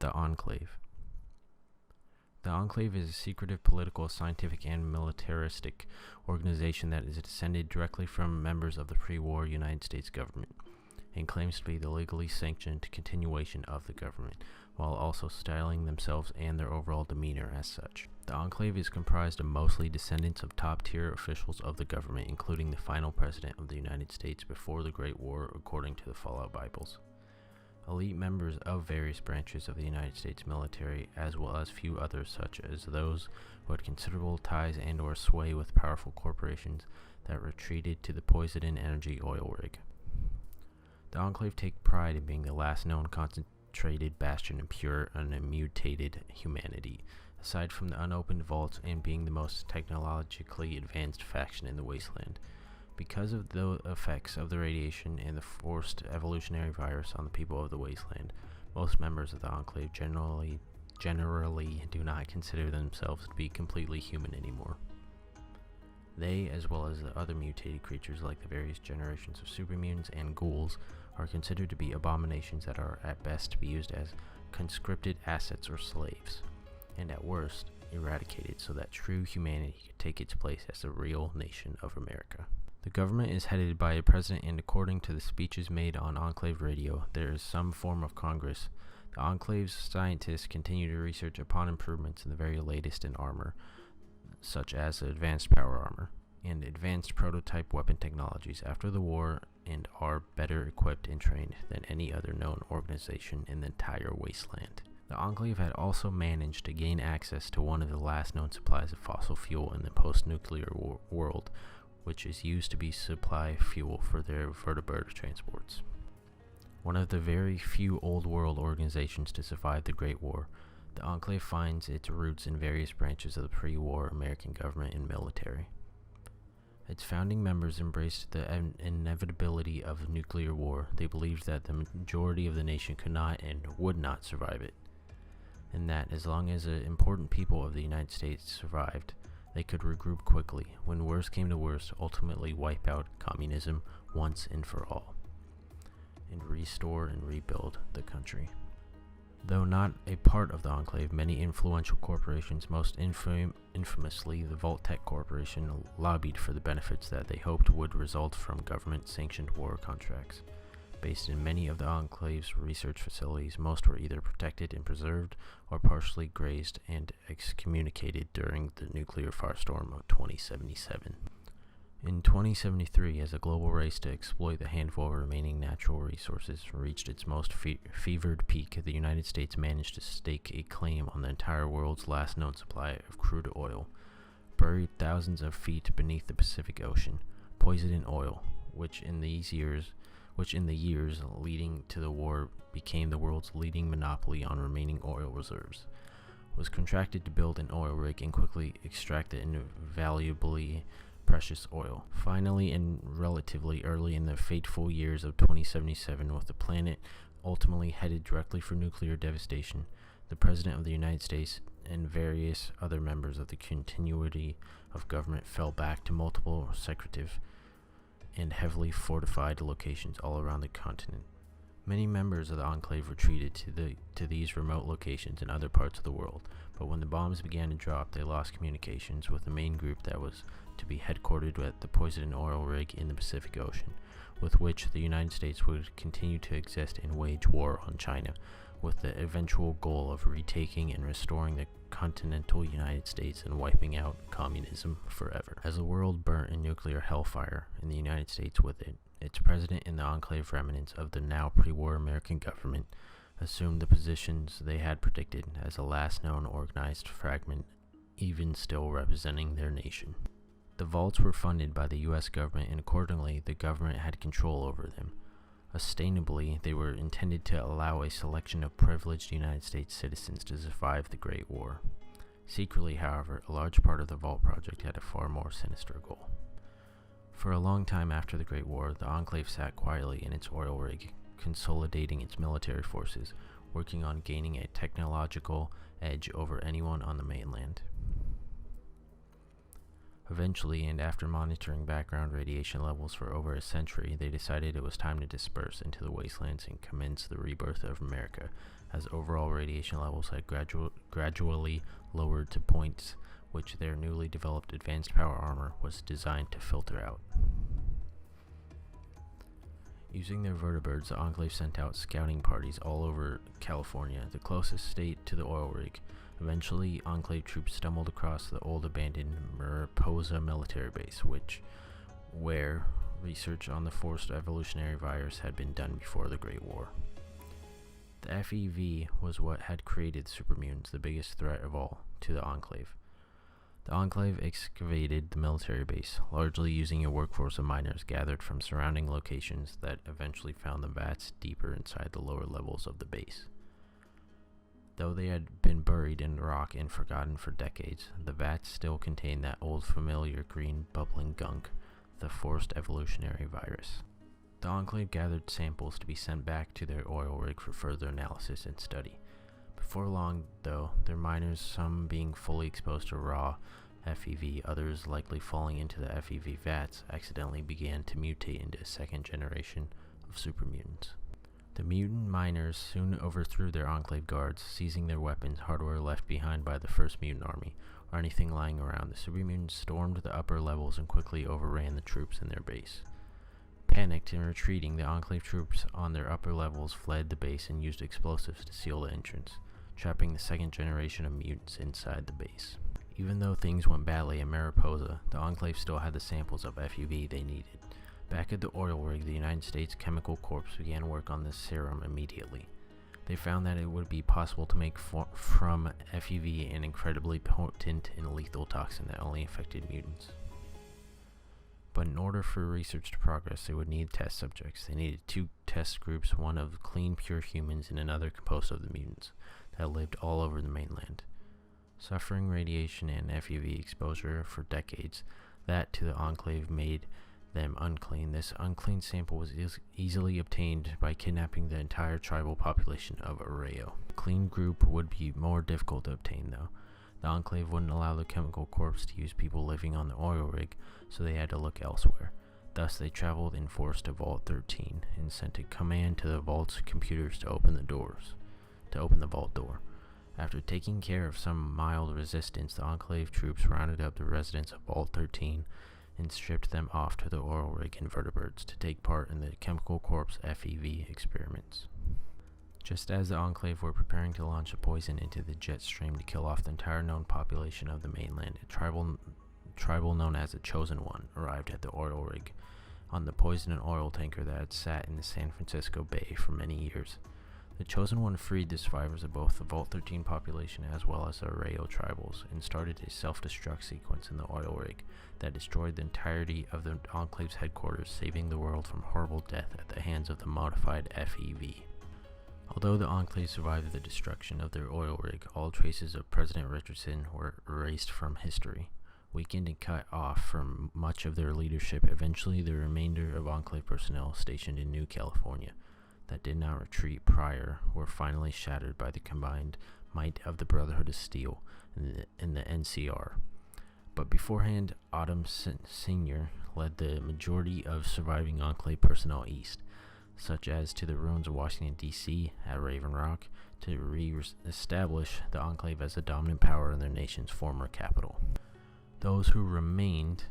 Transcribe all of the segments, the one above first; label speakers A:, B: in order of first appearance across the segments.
A: The Enclave. The Enclave is a secretive political, scientific, and militaristic organization that is descended directly from members of the pre-war United States government and claims to be the legally sanctioned continuation of the government, while also styling themselves and their overall demeanor as such. The Enclave is comprised of mostly descendants of top-tier officials of the government, including the final president of the United States before the Great War, according to the Fallout Bibles. Elite members of various branches of the United States military, as well as few others such as those who had considerable ties and or sway with powerful corporations that retreated to the poison and energy oil rig. The Enclave take pride in being the last known concentrated bastion of pure, unimmutated humanity, aside from the unopened vaults, and being the most technologically advanced faction in the wasteland. Because of the effects of the radiation and the forced evolutionary virus on the people of the wasteland, most members of the Enclave generally do not consider themselves to be completely human anymore. They, as well as the other mutated creatures like the various generations of supermutants and ghouls, are considered to be abominations that are at best to be used as conscripted assets or slaves, and at worst, eradicated so that true humanity could take its place as the real nation of America. The government is headed by a president, and according to the speeches made on Enclave Radio, there is some form of Congress. The Enclave's scientists continue to research upon improvements in the very latest in armor, such as advanced power armor, and advanced prototype weapon technologies after the war, and are better equipped and trained than any other known organization in the entire wasteland. The Enclave had also managed to gain access to one of the last known supplies of fossil fuel in the post-nuclear world, which is used to be supply fuel for their vertebrate transports. One of the very few old world organizations to survive the Great War, the Enclave finds its roots in various branches of the pre-war American government and military. Its founding members embraced the inevitability of nuclear war. They believed that the majority of the nation could not and would not survive it, and that as long as the important people of the United States survived, they could regroup quickly, when worst came to worst, ultimately wipe out communism once and for all, and restore and rebuild the country. Though not a part of the Enclave, many influential corporations, most infamously the Vault-Tec Corporation, lobbied for the benefits that they hoped would result from government-sanctioned war contracts. Based in many of the Enclave's research facilities, most were either protected and preserved or partially grazed and excommunicated during the nuclear firestorm of 2077. In 2073, as a global race to exploit the handful of remaining natural resources reached its most fevered peak, the United States managed to stake a claim on the entire world's last known supply of crude oil, buried thousands of feet beneath the Pacific Ocean. Poison oil, which in the years leading to the war became the world's leading monopoly on remaining oil reserves, was contracted to build an oil rig and quickly extract the invaluably precious oil. Finally, and relatively early in the fateful years of 2077, with the planet ultimately headed directly for nuclear devastation, the President of the United States and various other members of the continuity of government fell back to multiple secretive and heavily fortified locations all around the continent. Many members of the Enclave retreated to these remote locations in other parts of the world, but when the bombs began to drop, they lost communications with the main group that was to be headquartered at the poison oil rig in the Pacific Ocean, with which the United States would continue to exist and wage war on China, with the eventual goal of retaking and restoring the continental United States and wiping out communism forever. As the world burnt in nuclear hellfire, and the United States with it, its president and the Enclave remnants of the now pre-war American government assumed the positions they had predicted as the last known organized fragment, even still representing their nation. The vaults were funded by the U.S. government, and accordingly the government had control over them. Ostensibly, they were intended to allow a selection of privileged United States citizens to survive the Great War. Secretly, however, a large part of the Vault project had a far more sinister goal. For a long time after the Great War, the Enclave sat quietly in its oil rig, consolidating its military forces, working on gaining a technological edge over anyone on the mainland. Eventually, and after monitoring background radiation levels for over a century, they decided it was time to disperse into the wastelands and commence the rebirth of America as overall radiation levels had gradually lowered to points which their newly developed advanced power armor was designed to filter out. Using their vertibirds, the Enclave sent out scouting parties all over California, the closest state to the oil rig. Eventually, Enclave troops stumbled across the old abandoned Mariposa military base, where research on the forced evolutionary virus had been done before the Great War. The FEV was what had created supermutants, the biggest threat of all to the Enclave. The Enclave excavated the military base, largely using a workforce of miners gathered from surrounding locations that eventually found the vats deeper inside the lower levels of the base. Though they had been buried in rock and forgotten for decades, the vats still contained that old familiar green bubbling gunk, the forced evolutionary virus. The Enclave gathered samples to be sent back to their oil rig for further analysis and study. Before long, though, their miners, some being fully exposed to raw FEV, others likely falling into the FEV vats, accidentally began to mutate into a second generation of supermutants. The mutant miners soon overthrew their Enclave guards, seizing their weapons, hardware left behind by the first mutant army, or anything lying around. The supermutants stormed the upper levels and quickly overran the troops in their base. Panicked and retreating, the Enclave troops on their upper levels fled the base and used explosives to seal the entrance, trapping the second generation of mutants inside the base. Even though things went badly in Mariposa, the Enclave still had the samples of FEV they needed. Back at the oil rig, the United States Chemical Corps began work on this serum immediately. They found that it would be possible to make from FEV an incredibly potent and lethal toxin that only affected mutants. But in order for research to progress, they would need test subjects. They needed 2 test groups, one of clean, pure humans and another composed of the mutants that lived all over the mainland. Suffering radiation and FEV exposure for decades, that to the Enclave made them unclean. This unclean sample was easily obtained by kidnapping the entire tribal population of Arroyo. A clean group would be more difficult to obtain, though. The Enclave wouldn't allow the Chemical Corps to use people living on the oil rig, so they had to look elsewhere. Thus, they traveled in force to Vault 13 and sent a command to the Vault's computers to open the vault door. After taking care of some mild resistance, the Enclave troops rounded up the residents of Vault 13 and stripped them off to the oil rig and vertibirds to take part in the Chemical Corps FEV experiments. Just as the Enclave were preparing to launch a poison into the jet stream to kill off the entire known population of the mainland, a tribal known as the Chosen One arrived at the oil rig on the poison and oil tanker that had sat in the San Francisco Bay for many years. The Chosen One freed the survivors of both the Vault 13 population as well as the Arroyo tribals and started a self-destruct sequence in the oil rig that destroyed the entirety of the Enclave's headquarters, saving the world from horrible death at the hands of the modified FEV. Although the Enclave survived the destruction of their oil rig, all traces of President Richardson were erased from history. Weakened and cut off from much of their leadership, eventually the remainder of Enclave personnel stationed in New California that did not retreat prior were finally shattered by the combined might of the Brotherhood of Steel and the NCR. But beforehand, Autumn Sr. led the majority of surviving Enclave personnel east, such as to the ruins of Washington, D.C. at Raven Rock, to re-establish the Enclave as the dominant power in their nation's former capital. Those who remained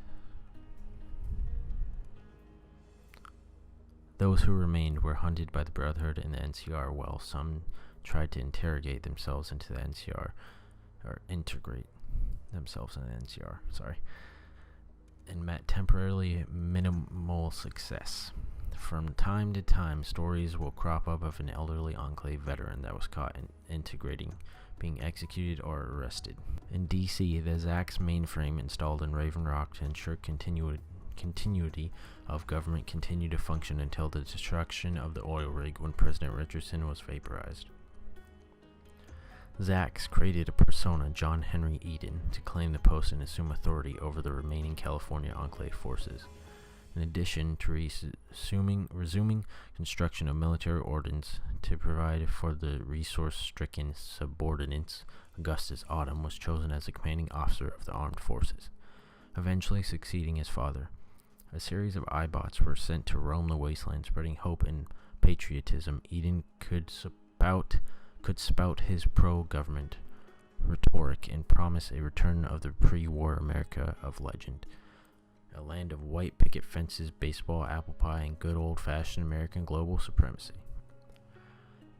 A: were hunted by the Brotherhood and the NCR, while some tried to integrate themselves into the NCR, and met temporarily minimal success. From time to time, stories will crop up of an elderly Enclave veteran that was caught integrating, being executed or arrested. In D.C., the Zax mainframe installed in Raven Rock to ensure continuity of government continued to function until the destruction of the oil rig when President Richardson was vaporized. Zax created a persona, John Henry Eden, to claim the post and assume authority over the remaining California Enclave forces. In addition to resuming construction of military ordnance to provide for the resource-stricken subordinates, Augustus Autumn was chosen as the commanding officer of the armed forces, eventually succeeding his father. A series of iBots were sent to roam the wasteland, spreading hope and patriotism. Eden could spout could spout his pro-government rhetoric and promise a return of the pre-war America of legend. A land of white picket fences, baseball, apple pie, and good old-fashioned American global supremacy.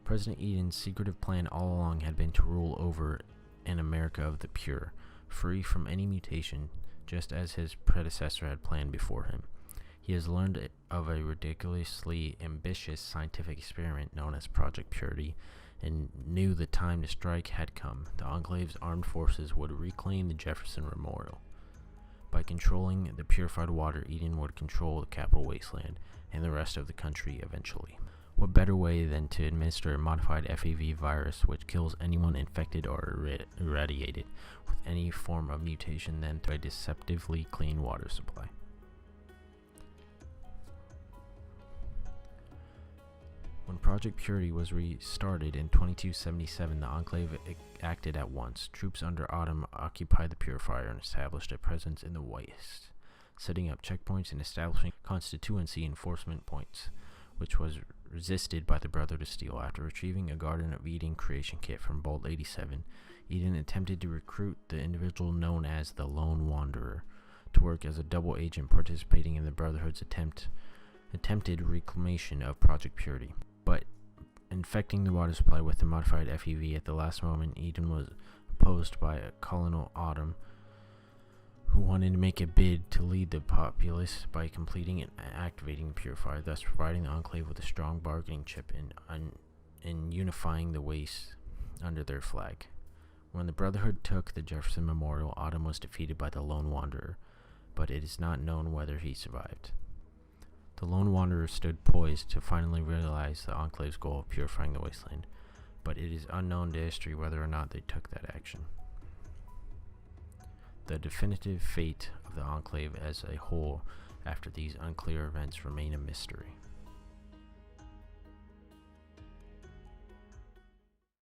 A: President Eden's secretive plan all along had been to rule over an America of the pure, free from any mutation, just as his predecessor had planned before him. He has learned of a ridiculously ambitious scientific experiment known as Project Purity, and knew the time to strike had come. The Enclave's armed forces would reclaim the Jefferson Memorial. By controlling the purified water, Eden would control the capital wasteland and the rest of the country eventually. What better way than to administer a modified FEV virus which kills anyone infected or irradiated with any form of mutation than through a deceptively clean water supply? When Project Purity was restarted in 2277, the Enclave acted at once. Troops under Autumn occupied the purifier and established a presence in the West, setting up checkpoints and establishing constituency enforcement points, which was resisted by the Brother to Steel. After retrieving a Garden of Eden creation kit from Bolt 87, Eden attempted to recruit the individual known as the Lone Wanderer to work as a double agent participating in the Brotherhood's attempted reclamation of Project Purity. But infecting the water supply with the modified FEV at the last moment, Eden was opposed by a Colonel Autumn, who wanted to make a bid to lead the populace by completing and activating the purifier, thus providing the Enclave with a strong bargaining chip in unifying the waste under their flag. When the Brotherhood took the Jefferson Memorial, Autumn was defeated by the Lone Wanderer, but it is not known whether he survived. The Lone Wanderer stood poised to finally realize the Enclave's goal of purifying the wasteland, but it is unknown to history whether or not they took that action. The definitive fate of the Enclave as a whole after these unclear events remain a mystery.